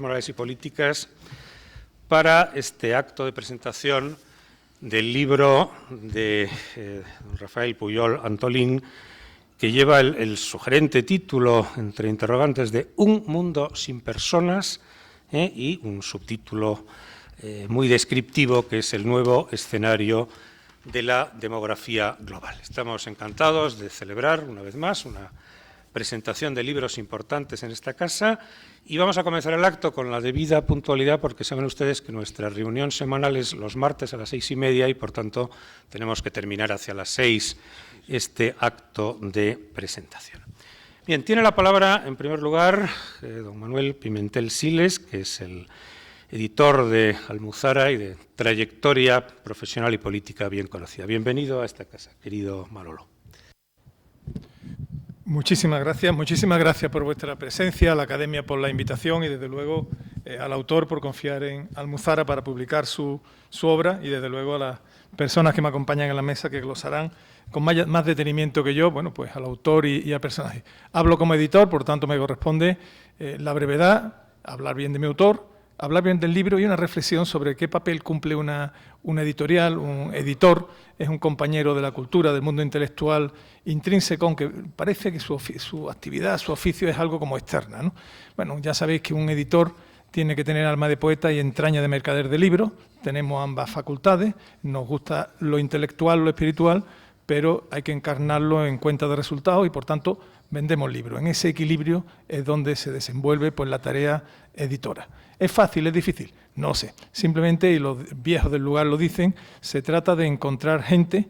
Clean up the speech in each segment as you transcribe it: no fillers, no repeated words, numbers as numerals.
morales y políticas para este acto de presentación del libro de don Rafael Pujol Antolín, que lleva el sugerente título, entre interrogantes, de Un mundo sin personas, y un subtítulo muy descriptivo, que es el nuevo escenario de la demografía global. Estamos encantados de celebrar, una vez más, una presentación de libros importantes en esta casa y vamos a comenzar el acto con la debida puntualidad, porque saben ustedes que nuestra reunión semanal es los martes a las 6:30 y, por tanto, tenemos que terminar hacia las 6 este acto de presentación. Bien, tiene la palabra, en primer lugar, don Manuel Pimentel Siles, que es el editor de Almuzara y de trayectoria profesional y política bien conocida. Bienvenido a esta casa, querido Manolo. Muchísimas gracias por vuestra presencia, a la Academia por la invitación y, desde luego, al autor por confiar en Almuzara para publicar su obra y, desde luego, a las personas que me acompañan en la mesa que glosarán con más detenimiento que yo, bueno, pues al autor y al personaje. Hablo como editor, por tanto me corresponde la brevedad, hablar bien de mi autor, hablar bien del libro y una reflexión sobre qué papel cumple una editorial. Un editor es un compañero de la cultura, del mundo intelectual intrínseco, aunque parece que su actividad, su oficio es algo como externa, ¿no? Bueno, ya sabéis que un editor tiene que tener alma de poeta y entraña de mercader de libros. Tenemos ambas facultades, nos gusta lo intelectual, lo espiritual, pero hay que encarnarlo en cuenta de resultados y, por tanto, vendemos libros. En ese equilibrio es donde se desenvuelve pues la tarea editora. ¿Es fácil? ¿Es difícil? No lo sé. Simplemente, y los viejos del lugar lo dicen, se trata de encontrar gente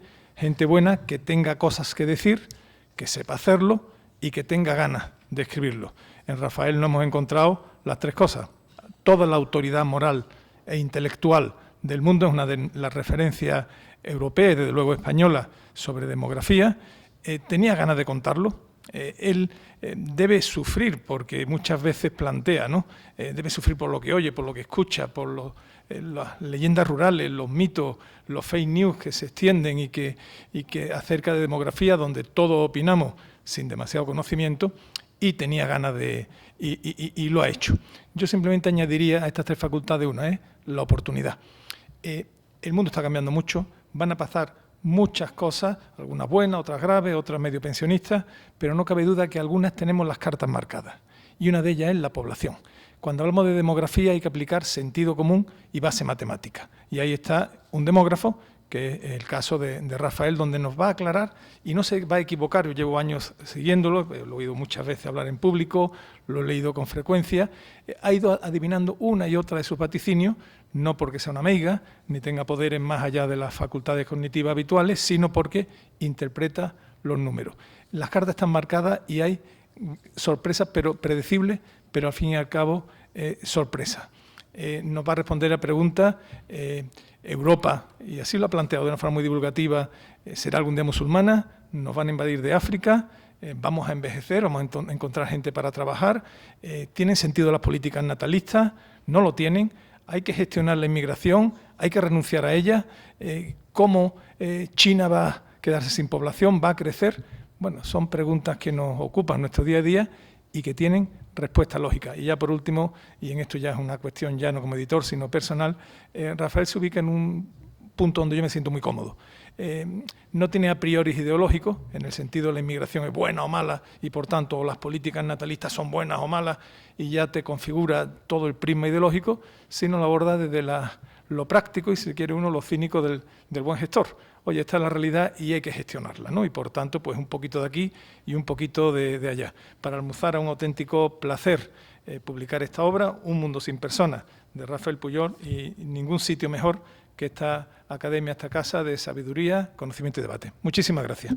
buena que tenga cosas que decir, que sepa hacerlo y que tenga ganas de escribirlo. En Rafael no hemos encontrado las tres cosas. Toda la autoridad moral e intelectual del mundo, es una de las referencias europeas, desde luego española, sobre demografía. Tenía ganas de contarlo. Él debe sufrir, porque muchas veces plantea, ¿no? Debe sufrir por lo que oye, por lo que escucha, por las leyendas rurales, los mitos, los fake news que se extienden y que acerca de demografía, donde todos opinamos sin demasiado conocimiento, y tenía ganas de... y lo ha hecho. Yo simplemente añadiría a estas tres facultades una, la oportunidad. El mundo está cambiando mucho, van a pasar muchas cosas, algunas buenas, otras graves, otras medio pensionistas, pero no cabe duda que algunas tenemos las cartas marcadas, y una de ellas es la población. Cuando hablamos de demografía hay que aplicar sentido común y base matemática, y ahí está un demógrafo, que es el caso de Rafael, donde nos va a aclarar y no se va a equivocar. Yo llevo años siguiéndolo, lo he oído muchas veces hablar en público, lo he leído con frecuencia, ha ido adivinando una y otra de sus vaticinios, no porque sea una meiga, ni tenga poderes más allá de las facultades cognitivas habituales, sino porque interpreta los números. Las cartas están marcadas y hay sorpresas, pero predecibles, pero al fin y al cabo sorpresas. Nos va a responder a preguntas. Europa, y así lo ha planteado de una forma muy divulgativa, será algún día musulmana, nos van a invadir de África, vamos a envejecer, vamos a encontrar gente para trabajar, ¿tienen sentido las políticas natalistas? No lo tienen. Hay que gestionar la inmigración, hay que renunciar a ella. ¿Cómo China va a quedarse sin población? ¿Va a crecer? Bueno, son preguntas que nos ocupan nuestro día a día y que tienen respuesta lógica. Y ya por último, y en esto ya es una cuestión ya no como editor, sino personal, Rafael se ubica en un punto donde yo me siento muy cómodo. No tiene a priori ideológicos, en el sentido de la inmigración es buena o mala, y por tanto o las políticas natalistas son buenas o malas, y ya te configura todo el prisma ideológico, sino lo aborda desde lo práctico y, si quiere uno, lo cínico del buen gestor. Oye, esta es la realidad y hay que gestionarla, ¿no? Y por tanto, pues un poquito de aquí y un poquito de allá. Para Almuzara, un auténtico placer publicar esta obra, Un mundo sin personas, de Rafael Pujol, y ningún sitio mejor que esta academia, esta casa de sabiduría, conocimiento y debate. Muchísimas gracias.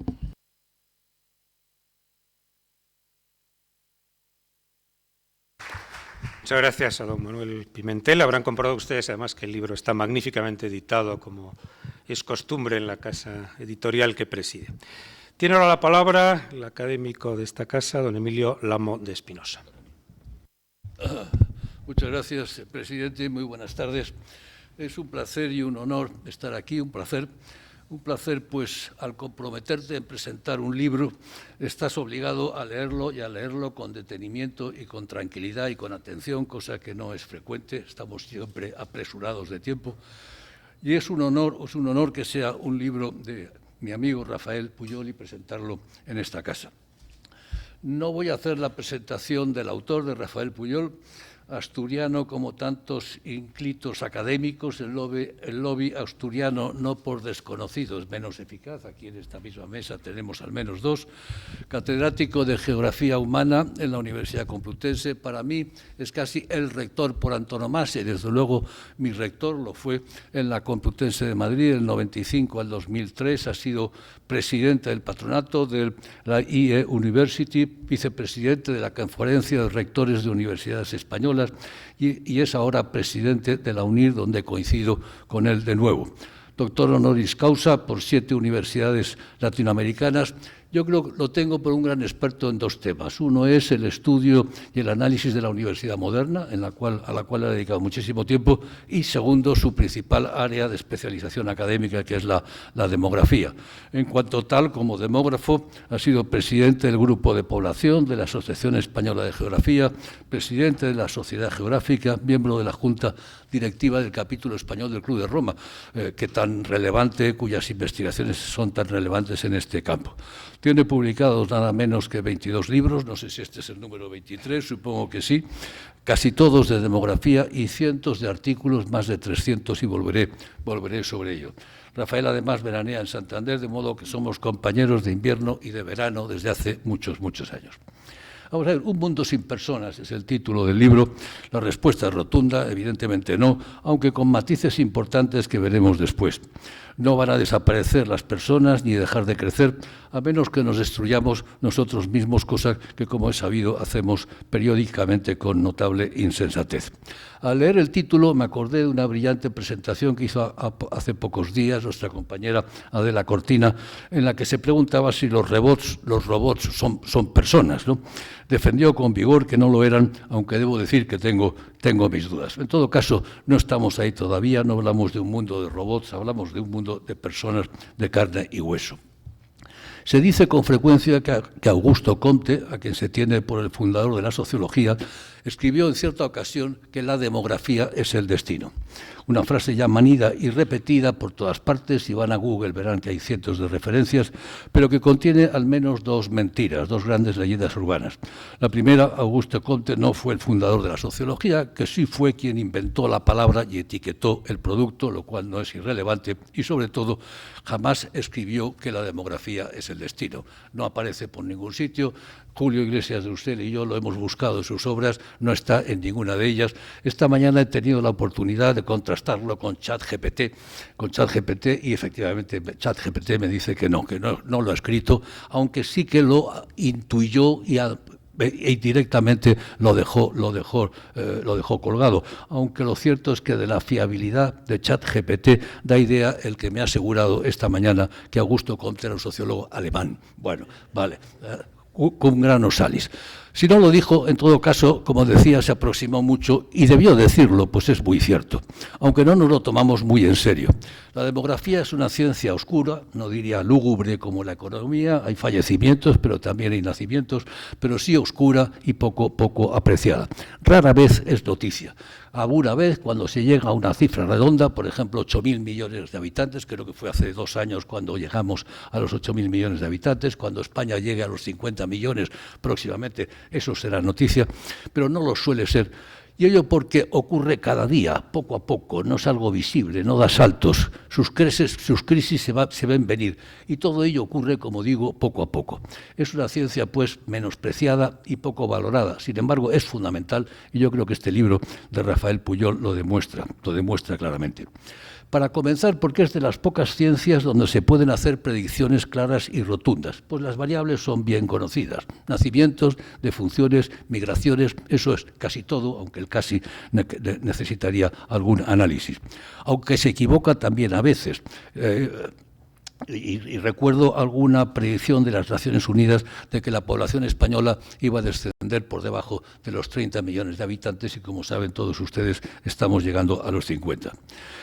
Muchas gracias a don Manuel Pimentel. Habrán comprobado ustedes, además, que el libro está magníficamente editado, como es costumbre en la casa editorial que preside. Tiene ahora la palabra el académico de esta casa, don Emilio Lamo de Espinosa. Muchas gracias, presidente. Muy buenas tardes. Es un placer y un honor estar aquí, un placer Un placer, pues, al comprometerte en presentar un libro, estás obligado a leerlo y a leerlo con detenimiento y con tranquilidad y con atención, cosa que no es frecuente, estamos siempre apresurados de tiempo. Y es un honor que sea un libro de mi amigo Rafael Pujol y presentarlo en esta casa. No voy a hacer la presentación del autor, de Rafael Pujol, asturiano como tantos ínclitos académicos. El lobby asturiano, no por desconocido, es menos eficaz. Aquí en esta misma mesa tenemos al menos dos. Catedrático de Geografía Humana en la Universidad Complutense. Para mí es casi el rector por antonomasia, y desde luego mi rector lo fue en la Complutense de Madrid del 95 al 2003. Ha sido presidente del patronato de la IE University, vicepresidente de la Conferencia de Rectores de Universidades Españolas y es ahora presidente de la UNIR, donde coincido con él de nuevo. Doctor honoris causa por 7 universidades latinoamericanas. Yo creo que lo tengo por un gran experto en 2 temas. Uno es el estudio y el análisis de la universidad moderna, a la cual ha dedicado muchísimo tiempo, y segundo, su principal área de especialización académica, que es la demografía. En cuanto tal, como demógrafo, ha sido presidente del Grupo de Población de la Asociación Española de Geografía, presidente de la Sociedad Geográfica, miembro de la Junta Directiva del capítulo español del Club de Roma, cuyas investigaciones son tan relevantes en este campo. Tiene publicados nada menos que 22 libros, no sé si este es el número 23, supongo que sí, casi todos de demografía y cientos de artículos, más de 300, y volveré sobre ello. Rafael además veranea en Santander, de modo que somos compañeros de invierno y de verano desde hace muchos años. Vamos a ver, Un mundo sin personas es el título del libro. La respuesta es rotunda, evidentemente no, aunque con matices importantes que veremos después. No van a desaparecer las personas ni dejar de crecer, a menos que nos destruyamos nosotros mismos, cosa que, como es sabido, hacemos periódicamente con notable insensatez. Al leer el título me acordé de una brillante presentación que hizo hace pocos días nuestra compañera Adela Cortina, en la que se preguntaba si los robots son personas, ¿no? Defendió con vigor que no lo eran, aunque debo decir que tengo mis dudas. En todo caso, no estamos ahí todavía, no hablamos de un mundo de robots, hablamos de un mundo de personas de carne y hueso. Se dice con frecuencia que Augusto Comte, a quien se tiene por el fundador de la sociología, escribió en cierta ocasión que la demografía es el destino. Una frase ya manida y repetida por todas partes. Si van a Google verán que hay cientos de referencias, pero que contiene al menos 2 mentiras, 2 grandes leyendas urbanas. La primera, Augusto Comte no fue el fundador de la sociología, que sí fue quien inventó la palabra y etiquetó el producto, lo cual no es irrelevante, y sobre todo jamás escribió que la demografía es el destino. No aparece por ningún sitio. Julio Iglesias de Ustel y yo lo hemos buscado en sus obras, no está en ninguna de ellas. Esta mañana he tenido la oportunidad de contrastarlo con ChatGPT, y efectivamente ChatGPT me dice que no lo ha escrito, aunque sí que lo intuyó y directamente lo dejó colgado, aunque lo cierto es que de la fiabilidad de ChatGPT da idea el que me ha asegurado esta mañana que Augusto Comte era un sociólogo alemán. Bueno, vale, cum grano salis. Si no lo dijo, en todo caso, como decía, se aproximó mucho y debió decirlo, pues es muy cierto, aunque no nos lo tomamos muy en serio. La demografía es una ciencia oscura, no diría lúgubre como la economía, hay fallecimientos, pero también hay nacimientos, pero sí oscura y poco apreciada. Rara vez es noticia. Alguna vez, cuando se llega a una cifra redonda, por ejemplo, 8.000 millones de habitantes, creo que fue hace 2 años cuando llegamos a los 8.000 millones de habitantes, cuando España llegue a los 50 millones próximamente, eso será noticia, pero no lo suele ser. Y ello porque ocurre cada día, poco a poco, no es algo visible, no da saltos, sus crisis se ven venir, y todo ello ocurre, como digo, poco a poco. Es una ciencia, pues, menospreciada y poco valorada, sin embargo, es fundamental, y yo creo que este libro de Rafael Pujol lo demuestra claramente. Para comenzar, porque es de las pocas ciencias donde se pueden hacer predicciones claras y rotundas, pues las variables son bien conocidas. Nacimientos, defunciones, migraciones, eso es casi todo, aunque el casi necesitaría algún análisis. Aunque se equivoca también a veces. Y recuerdo alguna predicción de las Naciones Unidas de que la población española iba a descender por debajo de los 30 millones de habitantes y, como saben todos ustedes, estamos llegando a los 50.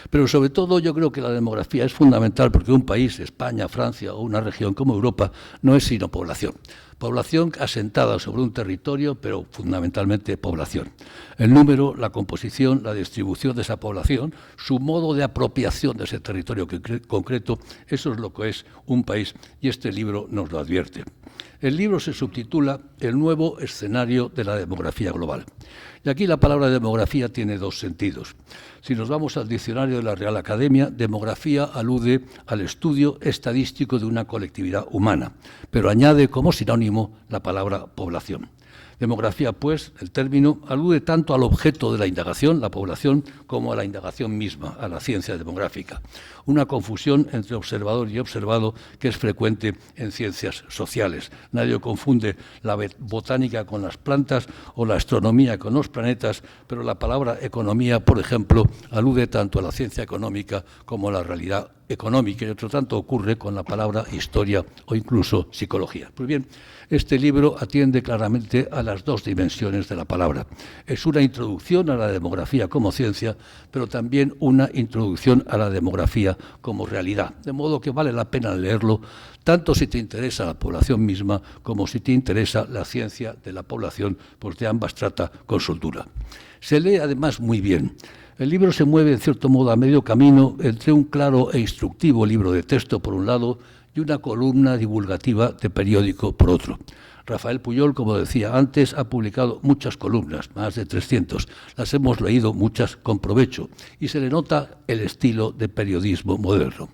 Pero sobre todo yo creo que la demografía es fundamental porque un país, España, Francia o una región como Europa, no es sino población. Población asentada sobre un territorio, pero fundamentalmente población. El número, la composición, la distribución de esa población, su modo de apropiación de ese territorio concreto, eso es lo que es un país y este libro nos lo advierte. El libro se subtitula El nuevo escenario de la demografía global. Y aquí la palabra demografía tiene dos sentidos. Si nos vamos al diccionario de la Real Academia, demografía alude al estudio estadístico de una colectividad humana, pero añade como sinónimo la palabra población. Demografía, pues, el término alude tanto al objeto de la indagación, la población, como a la indagación misma, a la ciencia demográfica. Una confusión entre observador y observado que es frecuente en ciencias sociales. Nadie confunde la botánica con las plantas o la astronomía con los planetas, pero la palabra economía, por ejemplo, alude tanto a la ciencia económica como a la realidad económica, y otro tanto ocurre con la palabra historia o incluso psicología. Pues bien, este libro atiende claramente a las dos dimensiones de la palabra. Es una introducción a la demografía como ciencia, pero también una introducción a la demografía como realidad, de modo que vale la pena leerlo tanto si te interesa la población misma como si te interesa la ciencia de la población, pues de ambas trata con soltura. Se lee además muy bien. El libro se mueve, en cierto modo, a medio camino entre un claro e instructivo libro de texto, por un lado, y una columna divulgativa de periódico, por otro. Rafael Pujol, como decía antes, ha publicado muchas columnas, más de 300. Las hemos leído muchas con provecho y se le nota el estilo de periodismo moderno.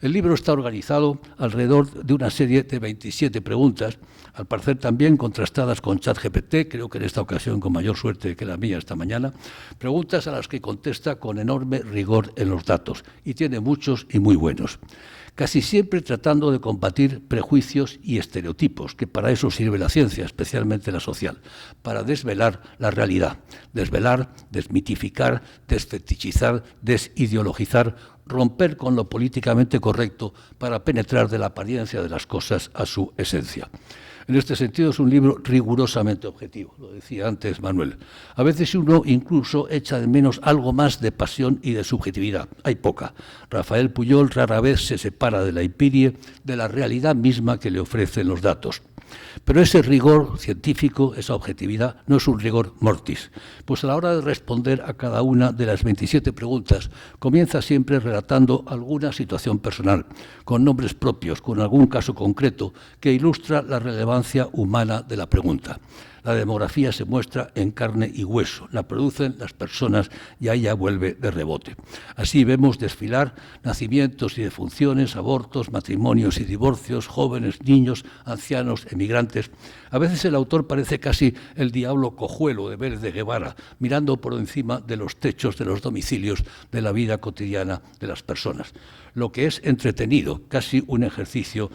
El libro está organizado alrededor de una serie de 27 preguntas, al parecer también contrastadas con ChatGPT, creo que en esta ocasión con mayor suerte que la mía esta mañana, preguntas a las que contesta con enorme rigor en los datos, y tiene muchos y muy buenos. Casi siempre tratando de combatir prejuicios y estereotipos, que para eso sirve la ciencia, especialmente la social, para desvelar la realidad, desvelar, desmitificar, desfetichizar, desideologizar, romper con lo políticamente correcto para penetrar de la apariencia de las cosas a su esencia. En este sentido es un libro rigurosamente objetivo, lo decía antes Manuel. A veces uno incluso echa de menos algo más de pasión y de subjetividad. Hay poca. Rafael Pujol rara vez se separa de la empirie, de la realidad misma que le ofrecen los datos. Pero ese rigor científico, esa objetividad, no es un rigor mortis, pues a la hora de responder a cada una de las 27 preguntas, comienza siempre relatando alguna situación personal, con nombres propios, con algún caso concreto, que ilustra la relevancia humana de la pregunta. La demografía se muestra en carne y hueso, la producen las personas y ahí ya vuelve de rebote. Así vemos desfilar nacimientos y defunciones, abortos, matrimonios y divorcios, jóvenes, niños, ancianos, emigrantes. A veces el autor parece casi el diablo cojuelo de Vélez de Guevara, mirando por encima de los techos de los domicilios de la vida cotidiana de las personas. Lo que es entretenido, casi un ejercicio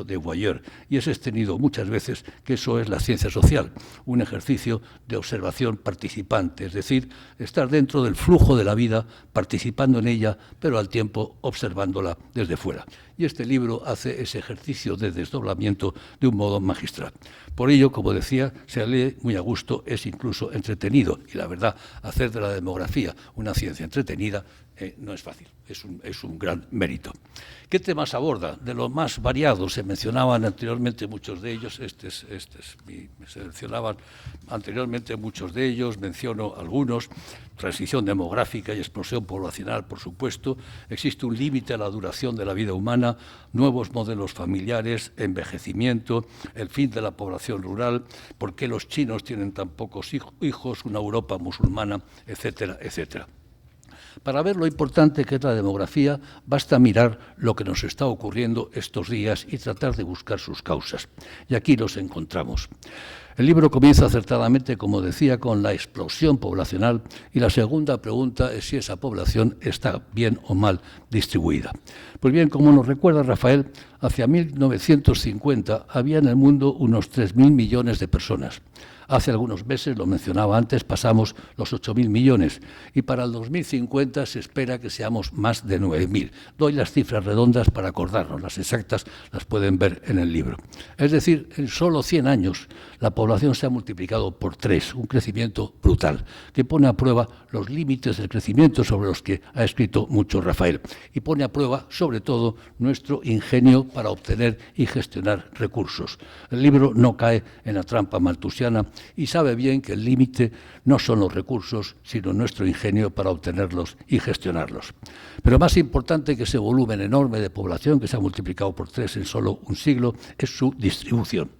de voyeur, y es extendido muchas veces que eso es la ciencia social, un ejercicio de observación participante, es decir, estar dentro del flujo de la vida, participando en ella, pero al tiempo observándola desde fuera. Y este libro hace ese ejercicio de desdoblamiento de un modo magistral. Por ello, como decía, se lee muy a gusto, es incluso entretenido, y la verdad, hacer de la demografía una ciencia entretenida no es fácil, es un gran mérito. ¿Qué temas aborda? De los más variados, se mencionaban anteriormente muchos de ellos, me seleccionaban anteriormente muchos de ellos, menciono algunos: transición demográfica y explosión poblacional, por supuesto, existe un límite a la duración de la vida humana, nuevos modelos familiares, envejecimiento, el fin de la población rural, por qué los chinos tienen tan pocos hijos, una Europa musulmana, etcétera, etcétera. Para ver lo importante que es la demografía, basta mirar lo que nos está ocurriendo estos días y tratar de buscar sus causas. Y aquí los encontramos. El libro comienza acertadamente, como decía, con la explosión poblacional, y la segunda pregunta es si esa población está bien o mal distribuida. Pues bien, como nos recuerda Rafael, hacia 1950 había en el mundo unos 3.000 millones de personas. Hace algunos meses, lo mencionaba antes, pasamos los 8.000 millones y para el 2050 se espera que seamos más de 9.000. Doy las cifras redondas para acordarnos, las exactas las pueden ver en el libro. Es decir, en solo 100 años la población se ha multiplicado por 3, un crecimiento brutal, que pone a prueba los límites del crecimiento sobre los que ha escrito mucho Rafael y pone a prueba, sobre todo, nuestro ingenio para obtener y gestionar recursos. El libro no cae en la trampa malthusiana y sabe bien que el límite no son los recursos, sino nuestro ingenio para obtenerlos y gestionarlos. Pero más importante que ese volumen enorme de población que se ha multiplicado por 3 en solo un siglo es su distribución.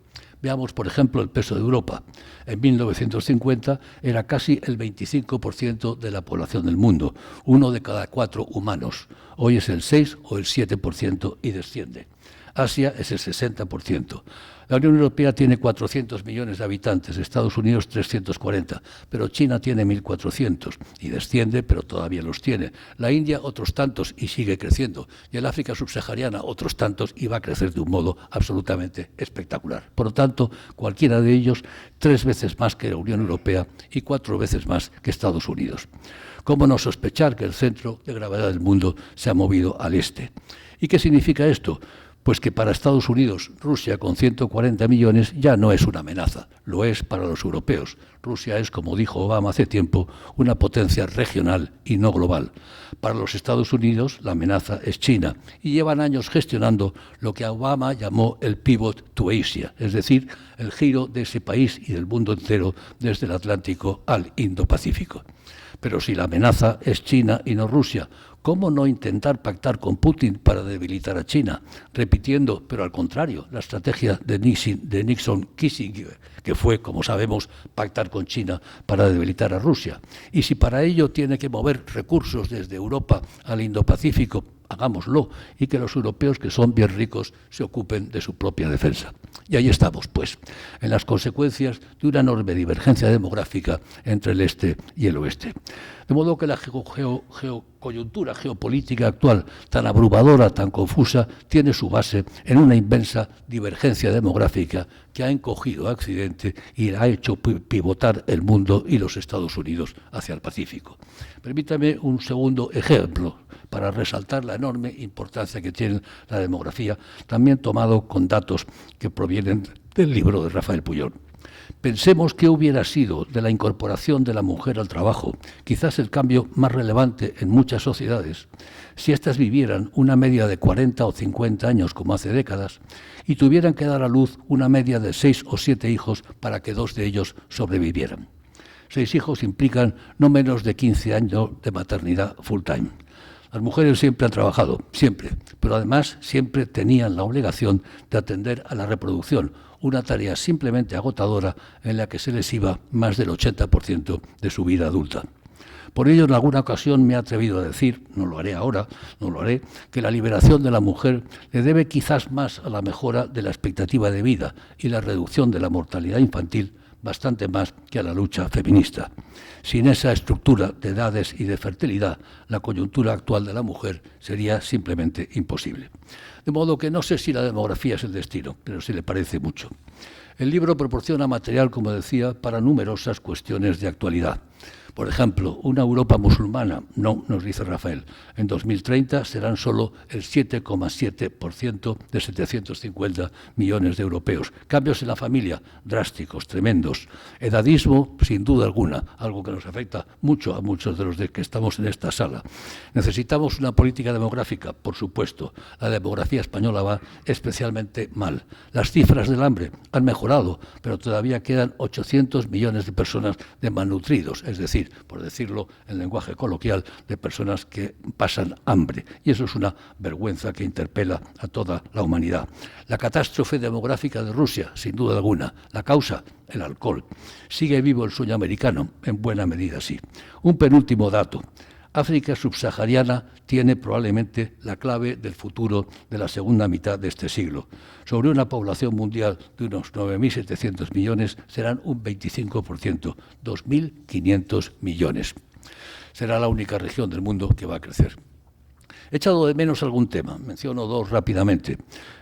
Veamos, por ejemplo, el peso de Europa. En 1950 era casi el 25% de la población del mundo, 1 de cada 4 humanos. Hoy es el 6 o el 7% y desciende. Asia es el 60%. La Unión Europea tiene 400 millones de habitantes, Estados Unidos 340, pero China tiene 1.400 y desciende, pero todavía los tiene. La India otros tantos y sigue creciendo. Y el África subsahariana otros tantos y va a crecer de un modo absolutamente espectacular. Por lo tanto, cualquiera de ellos 3 veces más que la Unión Europea y 4 veces más que Estados Unidos. ¿Cómo no sospechar que el centro de gravedad del mundo se ha movido al este? ¿Y qué significa esto? Pues que para Estados Unidos, Rusia, con 140 millones, ya no es una amenaza, lo es para los europeos. Rusia es, como dijo Obama hace tiempo, una potencia regional y no global. Para los Estados Unidos, la amenaza es China, y llevan años gestionando lo que Obama llamó el pivot to Asia, es decir, el giro de ese país y del mundo entero desde el Atlántico al Indo-Pacífico. Pero si la amenaza es China y no Rusia, ¿cómo no intentar pactar con Putin para debilitar a China? Repitiendo, pero al contrario, la estrategia de Nixon-Kissinger, que fue, como sabemos, pactar con China para debilitar a Rusia. Y si para ello tiene que mover recursos desde Europa al Indo-Pacífico, hagámoslo, y que los europeos, que son bien ricos, se ocupen de su propia defensa. Y ahí estamos, pues, en las consecuencias de una enorme divergencia demográfica entre el este y el oeste. De modo que la coyuntura geopolítica actual, tan abrumadora, tan confusa, tiene su base en una inmensa divergencia demográfica que ha encogido a Occidente y ha hecho pivotar el mundo y los Estados Unidos hacia el Pacífico. Permítame un segundo ejemplo para resaltar la enorme importancia que tiene la demografía, también tomado con datos que provienen del libro de Rafael Pujol. Pensemos qué hubiera sido de la incorporación de la mujer al trabajo, quizás el cambio más relevante en muchas sociedades, si éstas vivieran una media de 40 o 50 años como hace décadas y tuvieran que dar a luz una media de 6 o 7 hijos para que 2 de ellos sobrevivieran. 6 hijos implican no menos de 15 años de maternidad full time. Las mujeres siempre han trabajado, siempre, pero además siempre tenían la obligación de atender a la reproducción, una tarea simplemente agotadora en la que se les iba más del 80% de su vida adulta. Por ello, en alguna ocasión me he atrevido a decir, no lo haré ahora, no lo haré, que la liberación de la mujer le debe quizás más a la mejora de la expectativa de vida y la reducción de la mortalidad infantil, bastante más que a la lucha feminista. Sin esa estructura de edades y de fertilidad, la coyuntura actual de la mujer sería simplemente imposible. De modo que no sé si la demografía es el destino, pero sí le parece mucho. El libro proporciona material, como decía, para numerosas cuestiones de actualidad. Por ejemplo, una Europa musulmana, no, nos dice Rafael, en 2030 serán solo el 7,7% de 750 millones de europeos. Cambios en la familia, drásticos, tremendos. Edadismo, sin duda alguna, algo que nos afecta mucho a muchos de los que estamos en esta sala. Necesitamos una política demográfica, por supuesto. La demografía española va especialmente mal. Las cifras del hambre han mejorado, pero todavía quedan 800 millones de personas desnutridos, es decir, por decirlo en lenguaje coloquial, de personas que pasan hambre. Y eso es una vergüenza que interpela a toda la humanidad. La catástrofe demográfica de Rusia, sin duda alguna. La causa, el alcohol. ¿Sigue vivo el sueño americano? En buena medida sí. Un penúltimo dato. África subsahariana tiene probablemente la clave del futuro de la segunda mitad de este siglo. Sobre una población mundial de unos 9.700 millones serán un 25%, 2.500 millones. Será la única región del mundo que va a crecer. He echado de menos algún tema, menciono dos rápidamente.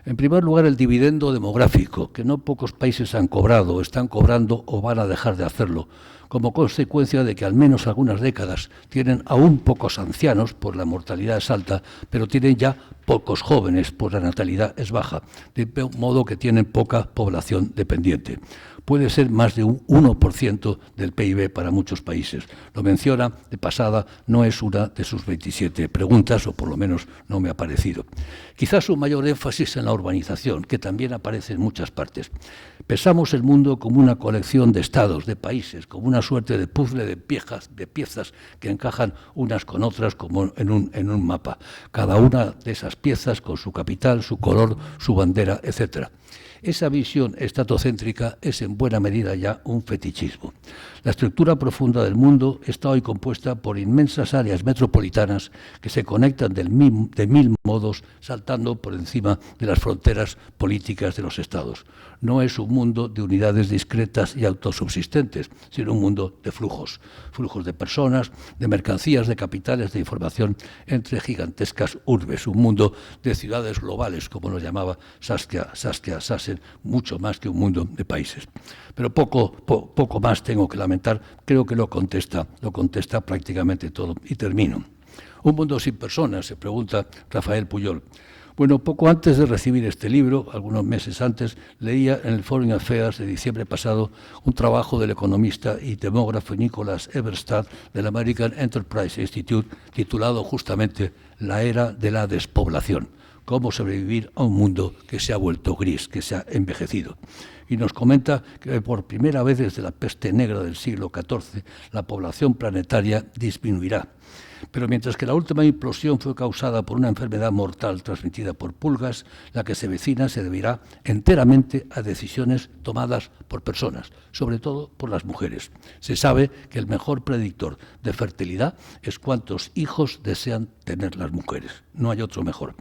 En primer lugar, el dividendo demográfico, que no pocos países han cobrado, están cobrando o van a dejar de hacerlo, como consecuencia de que al menos algunas décadas tienen aún pocos ancianos, pues la mortalidad es alta, pero tienen ya pocos jóvenes, pues la natalidad es baja, de modo que tienen poca población dependiente. Puede ser más de un 1% del PIB para muchos países. Lo menciona de pasada, no es una de sus 27 preguntas, o por lo menos no me ha parecido. Quizás un mayor énfasis en la urbanización, que también aparece en muchas partes. Pensamos el mundo como una colección de estados, de países, como una suerte de puzzle de piezas que encajan unas con otras como en un mapa. Cada una de esas piezas con su capital, su color, su bandera, etc. Esa visión estatocéntrica es en buena medida ya un fetichismo. La estructura profunda del mundo está hoy compuesta por inmensas áreas metropolitanas que se conectan de mil modos, saltando por encima de las fronteras políticas de los estados. No es un mundo de unidades discretas y autosubsistentes, sino un mundo de flujos. Flujos de personas, de mercancías, de capitales, de información entre gigantescas urbes. Un mundo de ciudades globales, como lo llamaba Saskia Sassen, mucho más que un mundo de países. Pero poco más tengo que lamentar, creo que lo contesta prácticamente todo. Y termino. ¿Un mundo sin personas?, se pregunta Rafael Pujol. Bueno, poco antes de recibir este libro, algunos meses antes, leía en el Foreign Affairs de diciembre pasado un trabajo del economista y demógrafo Nicholas Eberstadt del American Enterprise Institute titulado justamente La era de la despoblación. Cómo sobrevivir a un mundo que se ha vuelto gris, que se ha envejecido. Y nos comenta que por primera vez desde la peste negra del siglo XIV, la población planetaria disminuirá. Pero mientras que la última implosión fue causada por una enfermedad mortal transmitida por pulgas, la que se avecina se deberá enteramente a decisiones tomadas por personas, sobre todo por las mujeres. Se sabe que el mejor predictor de fertilidad es cuántos hijos desean tener las mujeres. No hay otro mejor.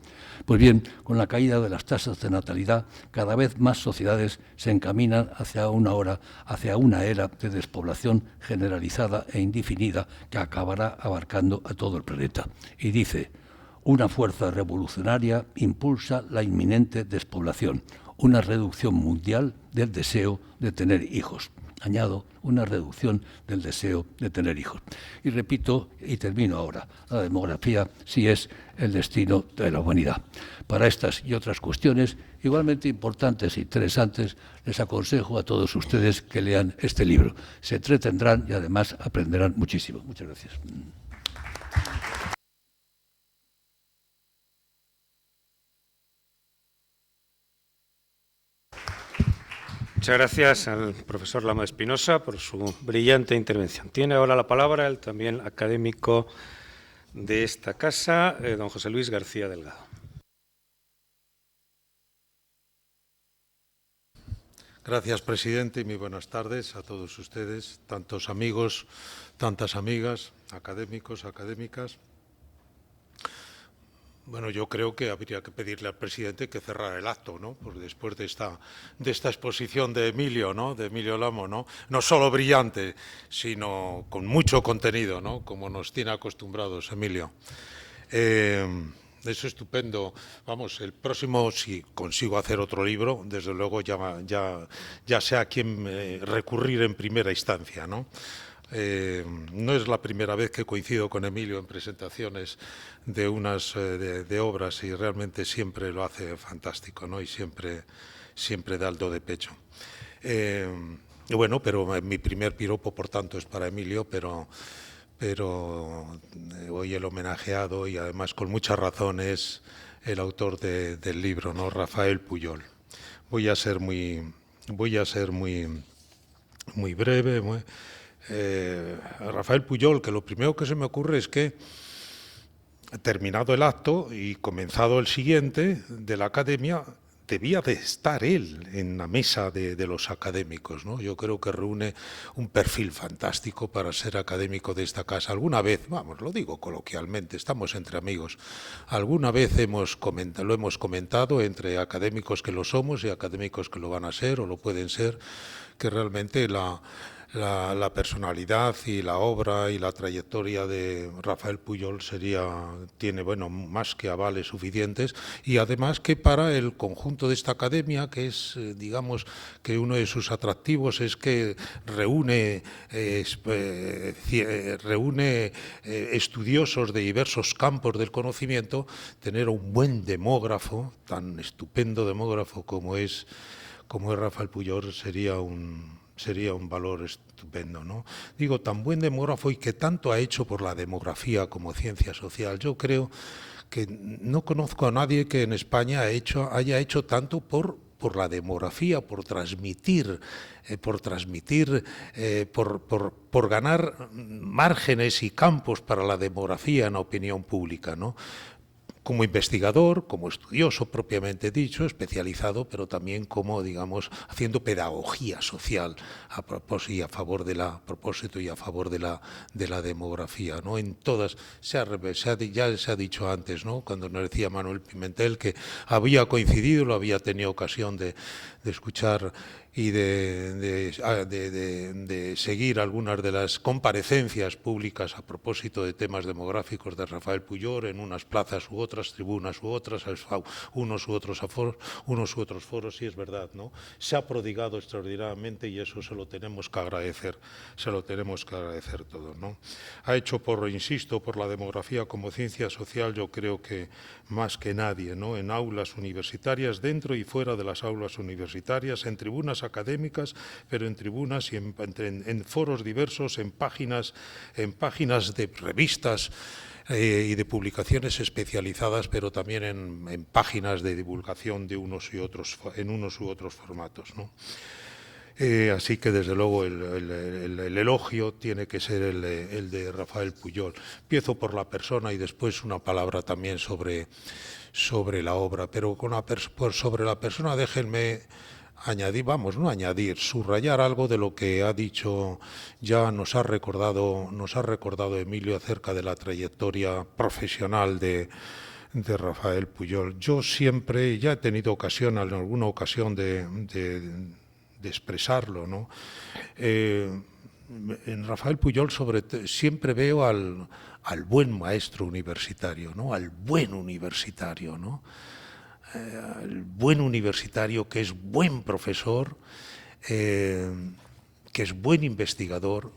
Pues bien, con la caída de las tasas de natalidad, cada vez más sociedades se encaminan hacia una era de despoblación generalizada e indefinida que acabará abarcando a todo el planeta. Y dice, una fuerza revolucionaria impulsa la inminente despoblación, una reducción mundial del deseo de tener hijos. Añado, una reducción del deseo de tener hijos. Y repito, y termino ahora, la demografía sí es el destino de la humanidad. Para estas y otras cuestiones, igualmente importantes e interesantes, les aconsejo a todos ustedes que lean este libro. Se entretendrán y además aprenderán muchísimo. Muchas gracias. Muchas gracias al profesor Lama Espinosa por su brillante intervención. Tiene ahora la palabra el también académico de esta casa, don José Luis García Delgado. Gracias, presidente, y muy buenas tardes a todos ustedes, tantos amigos, tantas amigas, académicos, académicas. Bueno, yo creo que habría que pedirle al presidente que cerrara el acto, ¿no? Pues después de esta exposición de Emilio, ¿no? De Emilio Lamo, ¿no? No solo brillante, sino con mucho contenido, ¿no? Como nos tiene acostumbrados, Emilio. Es estupendo. Vamos, el próximo, si consigo hacer otro libro, desde luego ya sé a quién recurrir en primera instancia, ¿no? No es la primera vez que coincido con Emilio en presentaciones de obras y realmente siempre lo hace fantástico, ¿no? Y siempre da el do de pecho. Bueno, pero mi primer piropo, por tanto, es para Emilio, pero hoy el homenajeado, y además con mucha razón, es el autor del libro, ¿no? Rafael Pujol. Voy a ser muy breve. Rafael Pujol, que lo primero que se me ocurre es que, terminado el acto y comenzado el siguiente de la academia, debía de estar él en la mesa de los académicos, ¿no? Yo creo que reúne un perfil fantástico para ser académico de esta casa. Alguna vez, vamos, lo digo coloquialmente, estamos entre amigos, alguna vez lo hemos comentado entre académicos que lo somos y académicos que lo van a ser o lo pueden ser, que realmente la personalidad y la obra y la trayectoria de Rafael Pujol tiene bueno, más que avales suficientes, y además que para el conjunto de esta academia, que es, digamos, que uno de sus atractivos es que reúne estudiosos de diversos campos del conocimiento, tener un buen demógrafo, tan estupendo demógrafo como es Rafael Pujol, sería un valor estupendo, ¿no? Digo, tan buen demógrafo y que tanto ha hecho por la demografía como ciencia social. Yo creo que no conozco a nadie que en España haya hecho tanto por la demografía, por transmitir, por ganar márgenes y campos para la demografía en la opinión pública, ¿no? Como investigador, como estudioso propiamente dicho, especializado, pero también como, digamos, haciendo pedagogía social a propósito y a favor de la demografía, ¿no? En todas, ya se ha dicho antes, ¿no? Cuando nos decía Manuel Pimentel que había coincidido, lo había tenido ocasión de escuchar y de seguir algunas de las comparecencias públicas a propósito de temas demográficos de Rafael Pujol en unas plazas u otras, tribunas u otras, unos u otros foros, y es verdad, ¿no? Se ha prodigado extraordinariamente y eso se lo tenemos que agradecer todos, ¿no? Ha hecho insisto, por la demografía como ciencia social, yo creo que más que nadie, ¿no? En aulas universitarias, dentro y fuera de las aulas universitarias, en tribunas académicas, pero en tribunas y en foros diversos, en páginas de revistas y de publicaciones especializadas, pero también en páginas de divulgación de unos u otros formatos, ¿no? Así que, desde luego, el elogio tiene que ser el de Rafael Pujol. Empiezo por la persona y después una palabra también sobre la obra, pero sobre la persona déjenme subrayar algo de lo que ha dicho, ya nos ha recordado Emilio acerca de la trayectoria profesional de Rafael Pujol. Yo siempre, ya he tenido en alguna ocasión de expresarlo, ¿no? En Rafael Pujol siempre veo al buen maestro universitario, ¿no? Al buen universitario, ¿no? El buen universitario que es buen profesor, que es buen investigador,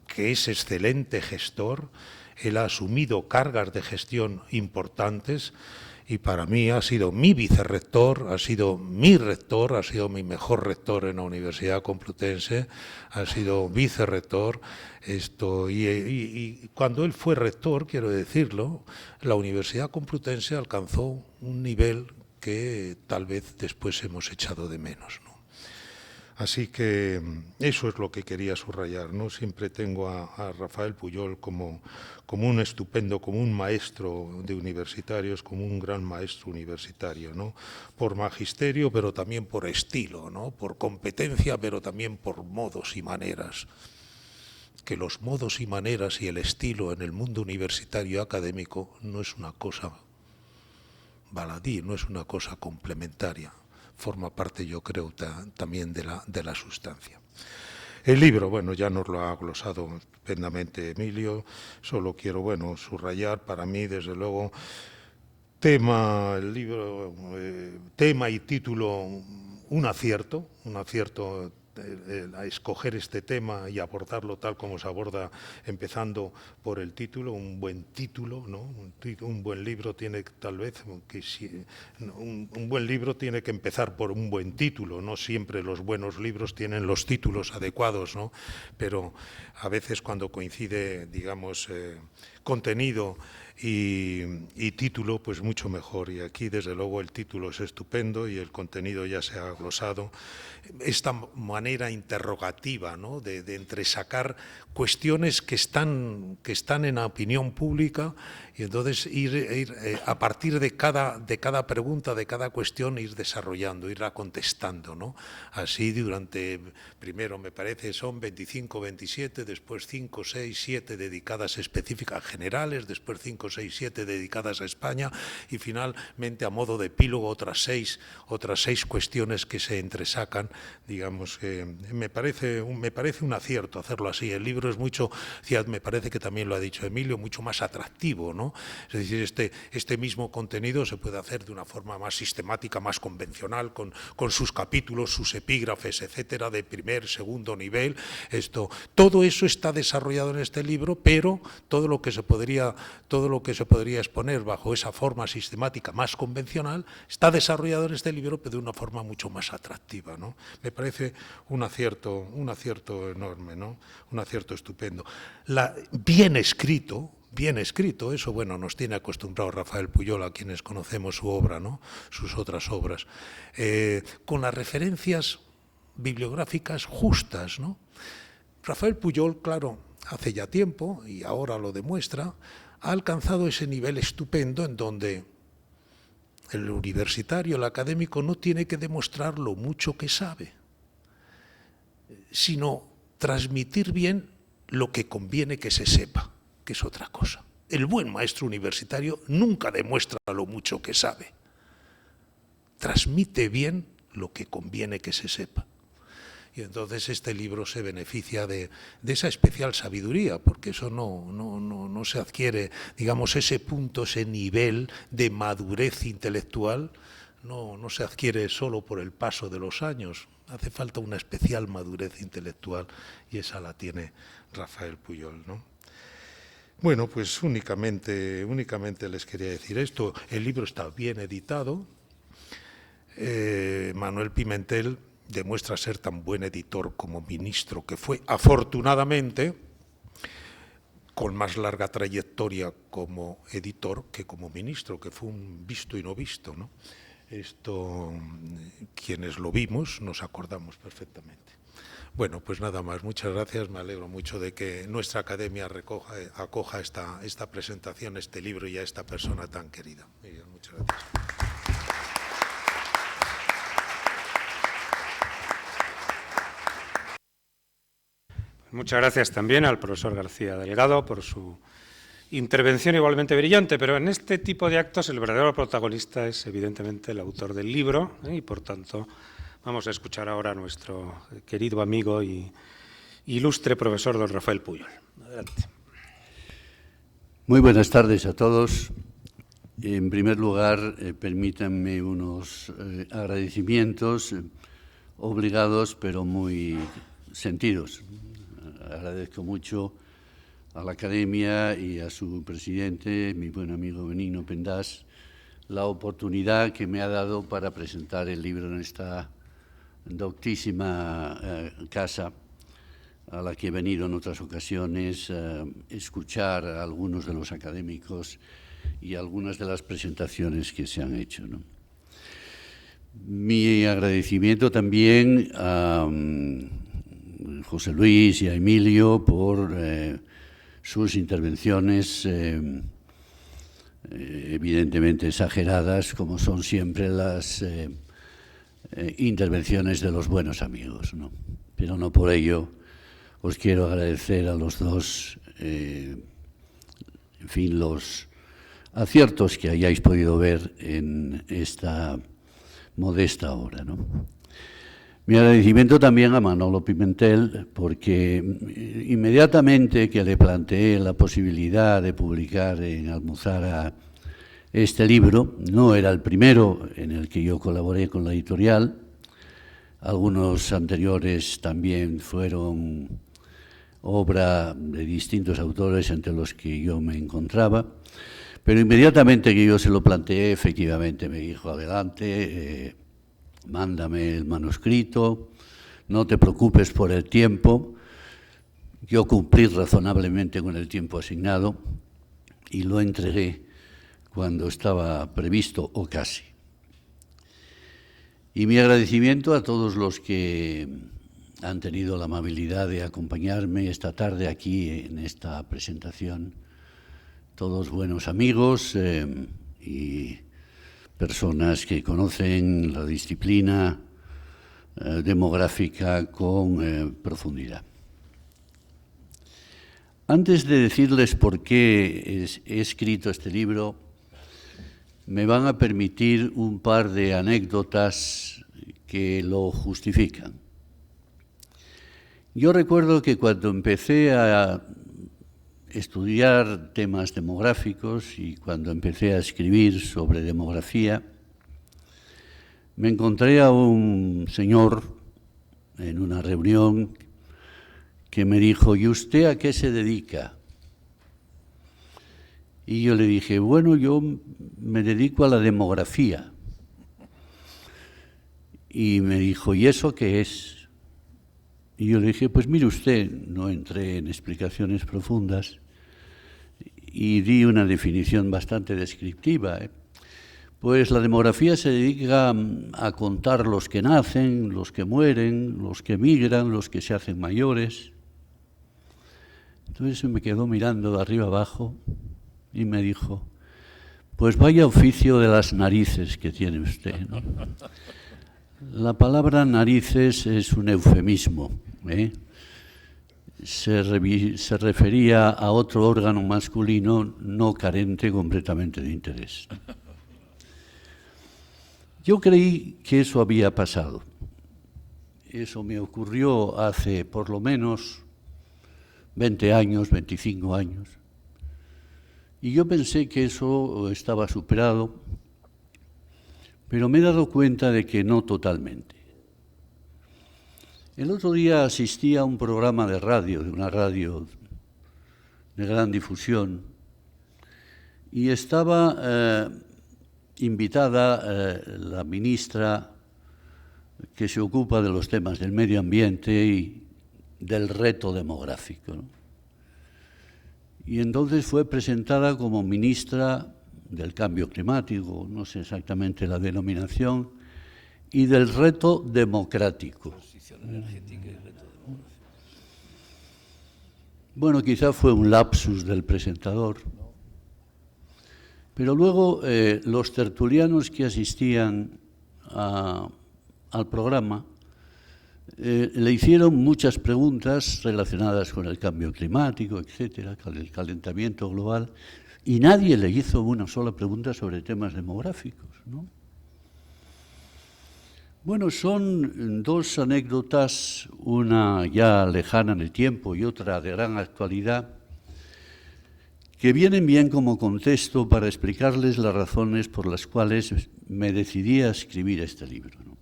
que es excelente gestor. Él ha asumido cargas de gestión importantes y para mí ha sido mi vicerrector, ha sido mi rector, ha sido mi mejor rector en la Universidad Complutense, ha sido vicerrector. Y cuando él fue rector, quiero decirlo, la Universidad Complutense alcanzó un nivel que tal vez después hemos echado de menos, ¿no? Así que eso es lo que quería subrayar, ¿no? Siempre tengo a Rafael Pujol como un estupendo, como un maestro de universitarios, como un gran maestro universitario, ¿no? Por magisterio, pero también por estilo, ¿no? Por competencia, pero también por modos y maneras. Que los modos y maneras y el estilo en el mundo universitario académico no es una cosa baladí, no es una cosa complementaria. Forma parte, yo creo, también de la sustancia. El libro, bueno, ya nos lo ha glosado estupendamente Emilio, solo quiero, subrayar para mí, desde luego, tema y título, un acierto a escoger este tema y abordarlo tal como se aborda, empezando por el título, un buen título, ¿no? Un buen libro tiene un buen libro tiene que empezar por un buen título. No siempre los buenos libros tienen los títulos adecuados, ¿no? Pero a veces cuando coincide, digamos, contenido y título, pues mucho mejor. Y aquí, desde luego, el título es estupendo y el contenido ya se ha glosado. Esta manera interrogativa, ¿no? de entresacar cuestiones que están en la opinión pública, y entonces ir a partir de cada pregunta, de cada cuestión, ir desarrollando, irla contestando, ¿no? Así primero me parece son 25, 27, después 5, 6, 7 dedicadas específicas generales, después 5, 6, 7 dedicadas a España y finalmente, a modo de epílogo, otras seis cuestiones que se entresacan, digamos, me parece un acierto hacerlo así. El libro es mucho, me parece que también lo ha dicho Emilio, mucho más atractivo, ¿no? Es decir, este mismo contenido se puede hacer de una forma más sistemática, más convencional, con sus capítulos, sus epígrafes, etcétera, de primer, segundo nivel. Todo eso está desarrollado en este libro, pero todo lo que se podría exponer bajo esa forma sistemática más convencional está desarrollado en este libro, pero de una forma mucho más atractiva, ¿no? Me parece un acierto enorme, ¿no? Un acierto estupendo. Bien escrito, eso, bueno, nos tiene acostumbrado Rafael Pujol, a quienes conocemos su obra, ¿no? Sus otras obras, con las referencias bibliográficas justas, ¿no? Rafael Pujol, claro, hace ya tiempo, y ahora lo demuestra, ha alcanzado ese nivel estupendo en donde el universitario, el académico, no tiene que demostrar lo mucho que sabe, sino transmitir bien lo que conviene que se sepa, que es otra cosa. El buen maestro universitario nunca demuestra lo mucho que sabe, transmite bien lo que conviene que se sepa. Y entonces este libro se beneficia de esa especial sabiduría, porque eso no se adquiere, digamos, ese punto, ese nivel de madurez intelectual, no se adquiere solo por el paso de los años. Hace falta una especial madurez intelectual y esa la tiene Rafael Pujol, ¿no? Bueno, pues únicamente les quería decir esto. El libro está bien editado. Manuel Pimentel demuestra ser tan buen editor como ministro que fue, afortunadamente, con más larga trayectoria como editor que como ministro, que fue un visto y no visto, ¿no? Esto, quienes lo vimos, nos acordamos perfectamente. Bueno, pues nada más. Muchas gracias. Me alegro mucho de que nuestra academia acoja esta presentación, este libro y a esta persona tan querida. Muchas gracias. Muchas gracias también al profesor García Delgado por su intervención igualmente brillante, pero en este tipo de actos el verdadero protagonista es evidentemente el autor del libro, y por tanto vamos a escuchar ahora a nuestro querido amigo y ilustre profesor don Rafael Pujol. Adelante. Muy buenas tardes a todos. En primer lugar, permítanme unos agradecimientos obligados pero muy sentidos. Agradezco mucho a la Academia y a su presidente, mi buen amigo Benigno Pendas, la oportunidad que me ha dado para presentar el libro en esta doctísima casa a la que he venido en otras ocasiones a escuchar a algunos de los académicos y algunas de las presentaciones que se han hecho, ¿no? Mi agradecimiento también a José Luis y a Emilio por sus intervenciones evidentemente exageradas, como son siempre las intervenciones de los buenos amigos, ¿no? Pero no por ello os quiero agradecer a los dos, en fin, los aciertos que hayáis podido ver en esta modesta obra, ¿no? Mi agradecimiento también a Manolo Pimentel, porque inmediatamente que le planteé la posibilidad de publicar en Almuzara este libro, no era el primero en el que yo colaboré con la editorial, algunos anteriores también fueron obra de distintos autores entre los que yo me encontraba, pero inmediatamente que yo se lo planteé, efectivamente me dijo, adelante, mándame el manuscrito, no te preocupes por el tiempo. Yo cumplí razonablemente con el tiempo asignado y lo entregué cuando estaba previsto o casi. Y mi agradecimiento a todos los que han tenido la amabilidad de acompañarme esta tarde aquí en esta presentación, todos buenos amigos y personas que conocen la disciplina demográfica con profundidad. Antes de decirles por qué he escrito este libro, me van a permitir un par de anécdotas que lo justifican. Yo recuerdo que cuando empecé a estudiar temas demográficos y cuando empecé a escribir sobre demografía, me encontré a un señor en una reunión que me dijo: ¿y usted a qué se dedica? Y yo le dije: bueno, yo me dedico a la demografía. Y me dijo: ¿y eso qué es? Y yo le dije: pues mire usted, no entré en explicaciones profundas y di una definición bastante descriptiva. Pues la demografía se dedica a contar los que nacen, los que mueren, los que emigran, los que se hacen mayores. Entonces se me quedó mirando de arriba abajo y me dijo: pues vaya oficio de las narices que tiene usted, ¿no? La palabra narices es un eufemismo, ¿eh? Se refería a otro órgano masculino no carente completamente de interés. Yo creí que eso había pasado. Eso me ocurrió hace por lo menos 20 años, 25 años. Y yo pensé que eso estaba superado, pero me he dado cuenta de que no totalmente. El otro día asistí a un programa de radio, de una radio de gran difusión, y estaba invitada la ministra que se ocupa de los temas del medio ambiente y del reto demográfico, ¿no? Y entonces fue presentada como ministra del cambio climático, no sé exactamente la denominación, y del reto democrático. Bueno, quizá fue un lapsus del presentador, pero luego los tertulianos que asistían al programa le hicieron muchas preguntas relacionadas con el cambio climático, etcétera, con el calentamiento global, y nadie le hizo una sola pregunta sobre temas demográficos, ¿no? Bueno, son dos anécdotas, una ya lejana en el tiempo y otra de gran actualidad, que vienen bien como contexto para explicarles las razones por las cuales me decidí a escribir este libro, ¿no?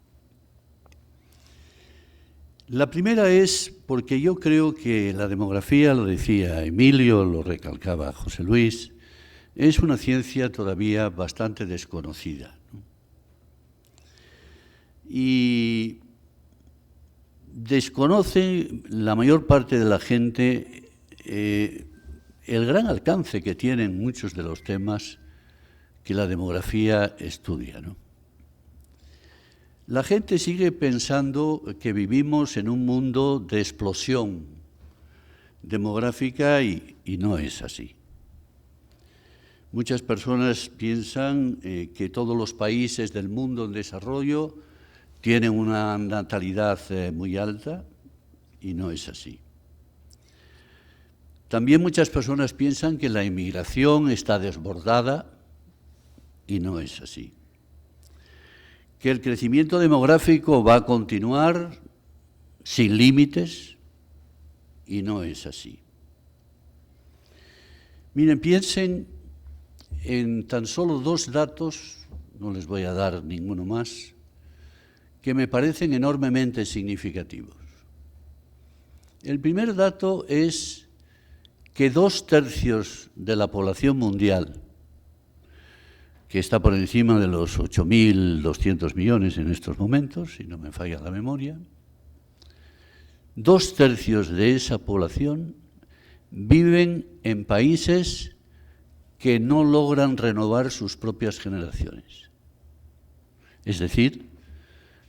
La primera es porque yo creo que la demografía, lo decía Emilio, lo recalcaba José Luis, es una ciencia todavía bastante desconocida, ¿no? Y desconoce la mayor parte de la gente el gran alcance que tienen muchos de los temas que la demografía estudia, ¿no? La gente sigue pensando que vivimos en un mundo de explosión demográfica y no es así. Muchas personas piensan que todos los países del mundo en desarrollo tienen una natalidad muy alta y no es así. También muchas personas piensan que la inmigración está desbordada y no es así. Que el crecimiento demográfico va a continuar sin límites y no es así. Miren, piensen en tan solo dos datos, no les voy a dar ninguno más, que me parecen enormemente significativos. El primer dato es que 2/3 de la población mundial, que está por encima de los 8.200 millones en estos momentos, si no me falla la memoria, 2/3 de esa población viven en países que no logran renovar sus propias generaciones. Es decir,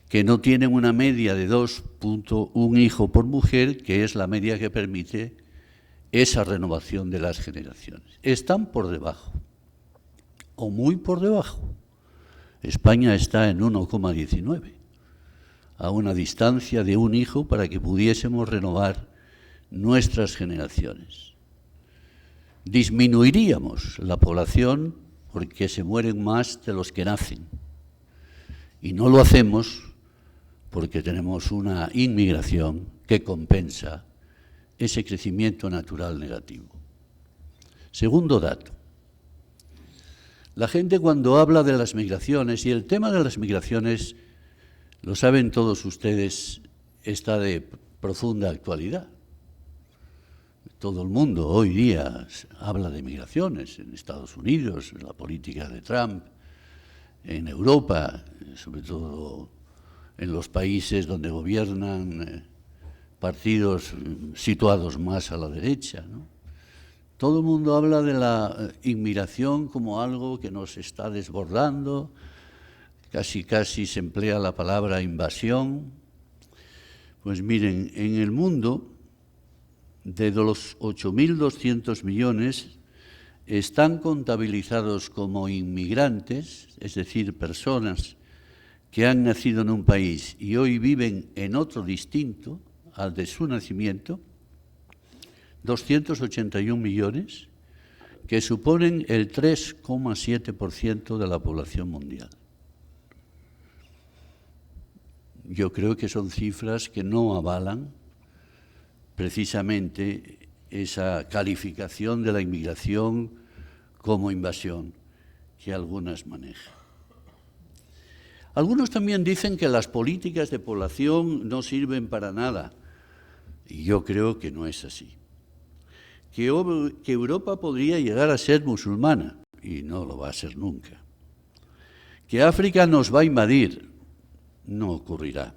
que no tienen una media de 2.1 hijos por mujer, que es la media que permite esa renovación de las generaciones. Están por debajo, o muy por debajo. España está en 1,19, a una distancia de un hijo para que pudiésemos renovar nuestras generaciones. Disminuiríamos la población porque se mueren más de los que nacen. Y no lo hacemos porque tenemos una inmigración que compensa ese crecimiento natural negativo. Segundo dato. La gente cuando habla de las migraciones, y el tema de las migraciones, lo saben todos ustedes, está de profunda actualidad. Todo el mundo hoy día habla de migraciones en Estados Unidos, en la política de Trump, en Europa, sobre todo en los países donde gobiernan partidos situados más a la derecha, ¿no? Todo el mundo habla de la inmigración como algo que nos está desbordando, casi se emplea la palabra invasión. Pues miren, en el mundo, de los 8.200 millones, están contabilizados como inmigrantes, es decir, personas que han nacido en un país y hoy viven en otro distinto al de su nacimiento, 281 millones, que suponen el 3,7% de la población mundial. Yo creo que son cifras que no avalan precisamente esa calificación de la inmigración como invasión que algunas manejan. Algunos también dicen que las políticas de población no sirven para nada, y yo creo que no es así. Que Europa podría llegar a ser musulmana, y no lo va a ser nunca. Que África nos va a invadir, no ocurrirá.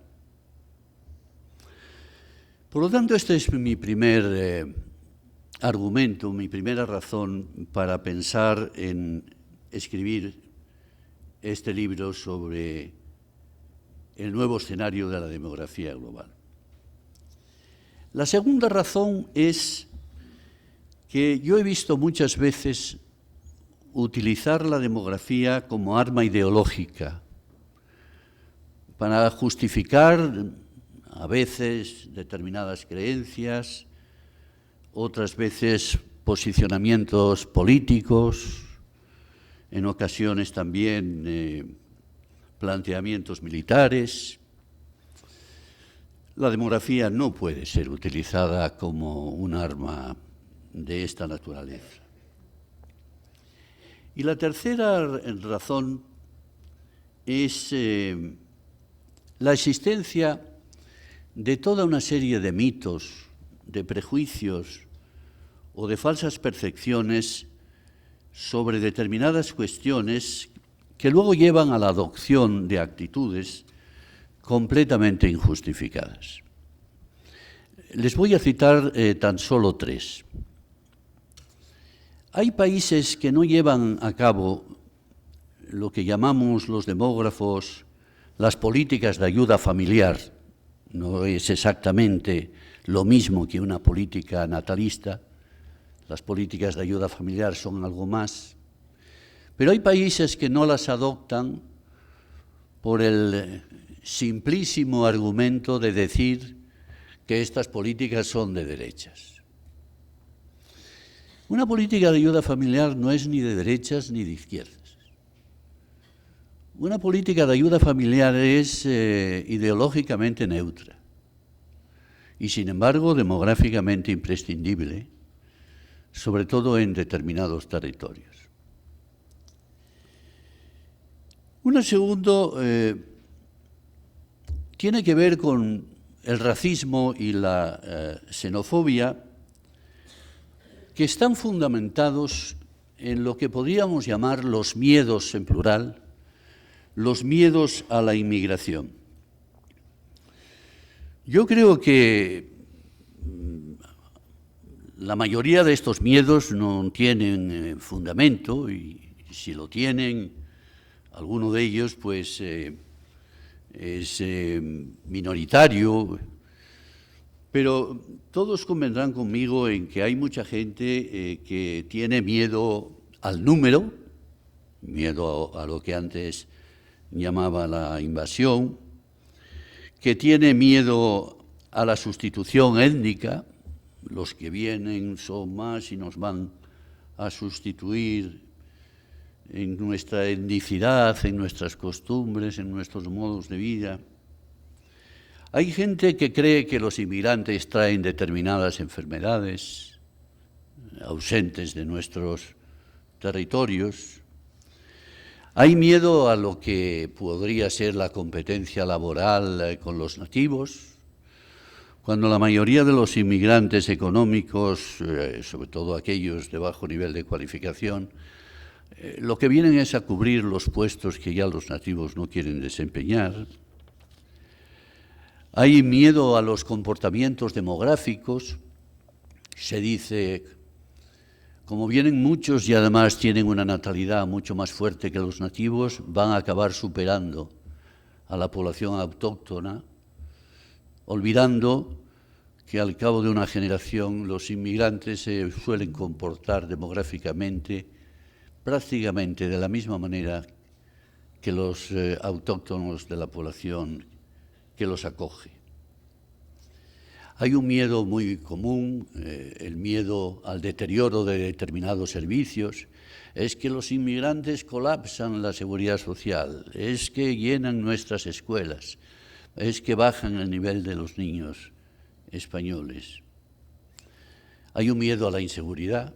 Por lo tanto, este es mi primer argumento, mi primera razón para pensar en escribir este libro sobre el nuevo escenario de la demografía global. La segunda razón es que yo he visto muchas veces utilizar la demografía como arma ideológica para justificar a veces determinadas creencias, otras veces posicionamientos políticos, en ocasiones también planteamientos militares. La demografía no puede ser utilizada como un arma de esta naturaleza. Y la tercera razón es la existencia de toda una serie de mitos, de prejuicios o de falsas percepciones sobre determinadas cuestiones que luego llevan a la adopción de actitudes completamente injustificadas. Les voy a citar tan solo 3. Hay países que no llevan a cabo lo que llamamos los demógrafos las políticas de ayuda familiar. No es exactamente lo mismo que una política natalista. Las políticas de ayuda familiar son algo más. Pero hay países que no las adoptan por el simplísimo argumento de decir que estas políticas son de derechas. Una política de ayuda familiar no es ni de derechas ni de izquierdas. Una política de ayuda familiar es ideológicamente neutra y, sin embargo, demográficamente imprescindible, sobre todo en determinados territorios. Un segundo tiene que ver con el racismo y la xenofobia, que están fundamentados en lo que podríamos llamar los miedos en plural, los miedos a la inmigración. Yo creo que la mayoría de estos miedos no tienen fundamento y si lo tienen, alguno de ellos pues es minoritario, pero todos convendrán conmigo en que hay mucha gente que tiene miedo al número, miedo a lo que antes llamaba la invasión, que tiene miedo a la sustitución étnica, los que vienen son más y nos van a sustituir en nuestra etnicidad, en nuestras costumbres, en nuestros modos de vida. Hay gente que cree que los inmigrantes traen determinadas enfermedades ausentes de nuestros territorios. Hay miedo a lo que podría ser la competencia laboral con los nativos, cuando la mayoría de los inmigrantes económicos, sobre todo aquellos de bajo nivel de cualificación, lo que vienen es a cubrir los puestos que ya los nativos no quieren desempeñar. Hay miedo a los comportamientos demográficos. Se dice, como vienen muchos y además tienen una natalidad mucho más fuerte que los nativos, van a acabar superando a la población autóctona, olvidando que al cabo de una generación los inmigrantes se suelen comportar demográficamente prácticamente de la misma manera que los autóctonos de la población que los acoge. Hay un miedo muy común, el miedo al deterioro de determinados servicios, es que los inmigrantes colapsan la seguridad social, es que llenan nuestras escuelas, es que bajan el nivel de los niños españoles. Hay un miedo a la inseguridad.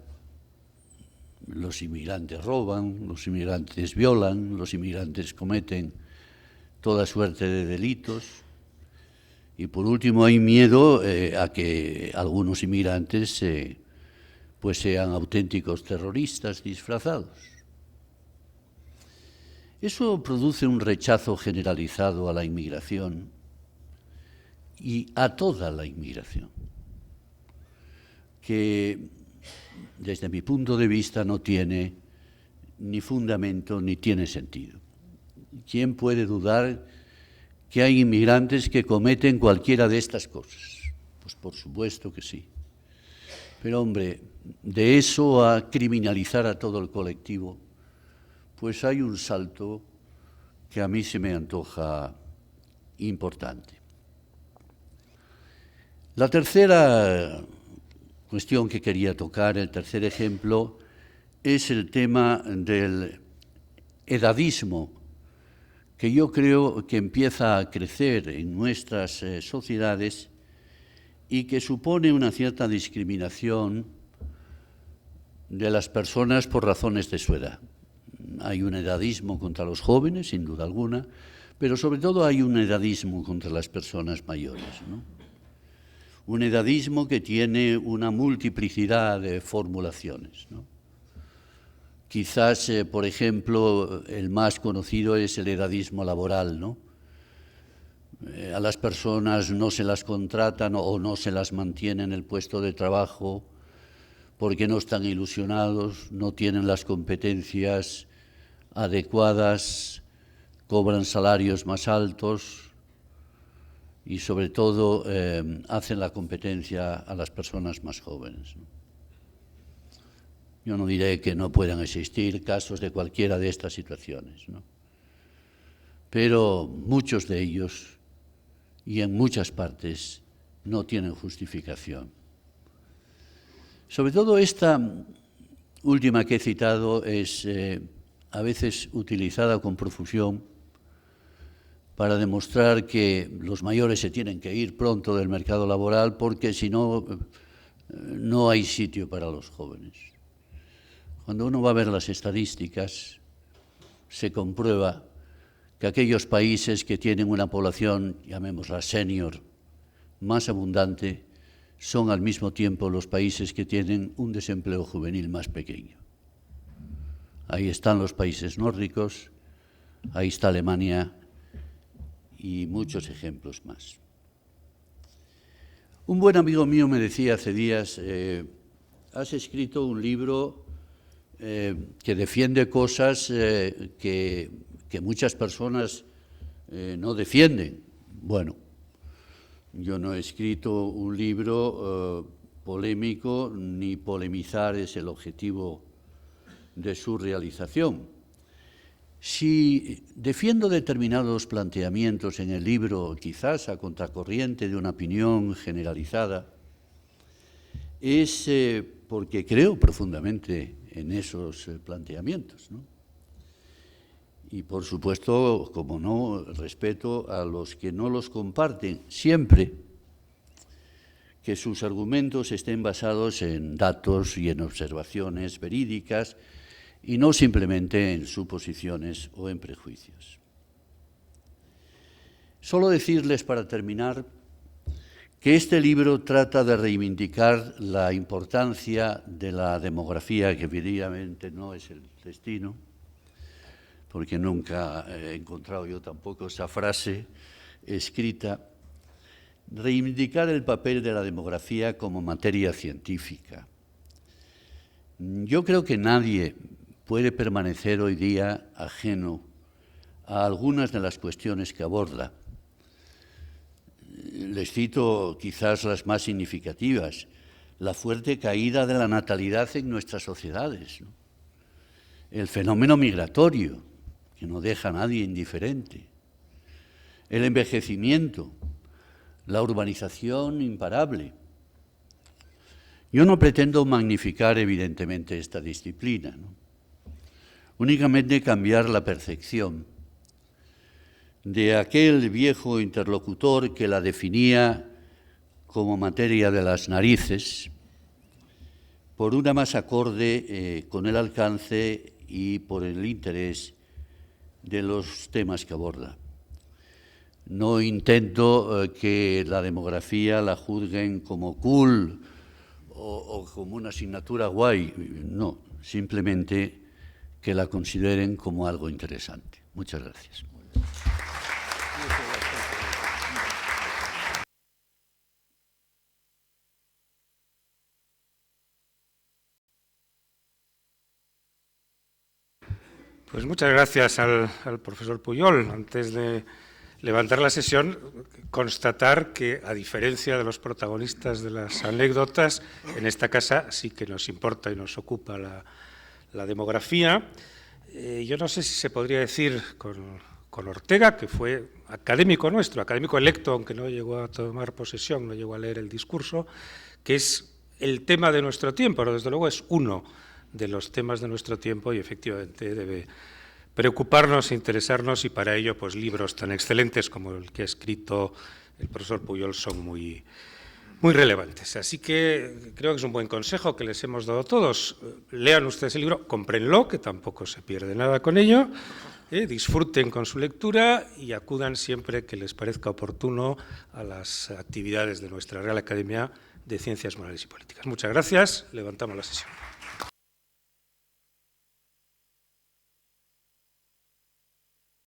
Los inmigrantes roban, los inmigrantes violan, los inmigrantes cometen toda suerte de delitos. Y por último hay miedo a que algunos inmigrantes pues sean auténticos terroristas disfrazados. Eso produce un rechazo generalizado a la inmigración y a toda la inmigración, que desde mi punto de vista no tiene ni fundamento ni tiene sentido. ¿Quién puede dudar que hay inmigrantes que cometen cualquiera de estas cosas? Pues por supuesto que sí. Pero hombre, de eso a criminalizar a todo el colectivo, pues hay un salto que a mí se me antoja importante. La tercera cuestión que quería tocar, el tercer ejemplo, es el tema del edadismo, que yo creo que empieza a crecer en nuestras sociedades y que supone una cierta discriminación de las personas por razones de su edad. Hay un edadismo contra los jóvenes, sin duda alguna, pero sobre todo hay un edadismo contra las personas mayores, ¿no? Un edadismo que tiene una multiplicidad de formulaciones, ¿no? Quizás, por ejemplo, el más conocido es el edadismo laboral, ¿no? A las personas no se las contratan o no se las mantiene en el puesto de trabajo porque no están ilusionados, no tienen las competencias adecuadas, cobran salarios más altos y sobre todo hacen la competencia a las personas más jóvenes, ¿no? Yo no diré que no puedan existir casos de cualquiera de estas situaciones, ¿no? Pero muchos de ellos y en muchas partes no tienen justificación. Sobre todo esta última que he citado es a veces utilizada con profusión para demostrar que los mayores se tienen que ir pronto del mercado laboral porque si no, no hay sitio para los jóvenes. Cuando uno va a ver las estadísticas, se comprueba que aquellos países que tienen una población, llamémosla senior, más abundante, son al mismo tiempo los países que tienen un desempleo juvenil más pequeño. Ahí están los países nórdicos, ahí está Alemania y muchos ejemplos más. Un buen amigo mío me decía hace días, has escrito un libro que defiende cosas que muchas personas no defienden. Bueno, yo no he escrito un libro polémico, ni polemizar es el objetivo de su realización. Si defiendo determinados planteamientos en el libro, quizás a contracorriente de una opinión generalizada, es porque creo profundamente en esos planteamientos, ¿no? Y, por supuesto, como no, respeto a los que no los comparten, siempre que sus argumentos estén basados en datos y en observaciones verídicas y no simplemente en suposiciones o en prejuicios. Solo decirles, para terminar, que este libro trata de reivindicar la importancia de la demografía, que evidentemente no es el destino, porque nunca he encontrado yo tampoco esa frase escrita, reivindicar el papel de la demografía como materia científica. Yo creo que nadie puede permanecer hoy día ajeno a algunas de las cuestiones que aborda. Les cito quizás las más significativas: la fuerte caída de la natalidad en nuestras sociedades, ¿no? El fenómeno migratorio, que no deja a nadie indiferente, el envejecimiento, la urbanización imparable. Yo no pretendo magnificar, evidentemente, esta disciplina, ¿no? Únicamente cambiar la percepción de aquel viejo interlocutor que la definía como materia de las narices por una más acorde con el alcance y por el interés de los temas que aborda. No intento que la demografía la juzguen como cool o como una asignatura guay, no, simplemente que la consideren como algo interesante. Muchas gracias. Pues muchas gracias al profesor Pujol. Antes de levantar la sesión, constatar que, a diferencia de los protagonistas de las anécdotas, en esta casa sí que nos importa y nos ocupa la demografía. Yo no sé si se podría decir con Ortega, que fue académico nuestro, académico electo, aunque no llegó a tomar posesión, no llegó a leer el discurso, que es el tema de nuestro tiempo, pero desde luego es uno de los temas de nuestro tiempo y efectivamente debe preocuparnos e interesarnos, y para ello pues libros tan excelentes como el que ha escrito el profesor Pujol son muy relevantes. Así que creo que es un buen consejo que les hemos dado todos. Lean ustedes el libro, cómprenlo, que tampoco se pierde nada con ello, disfruten con su lectura y acudan siempre que les parezca oportuno a las actividades de nuestra Real Academia de Ciencias Morales y Políticas. Muchas gracias. Levantamos la sesión.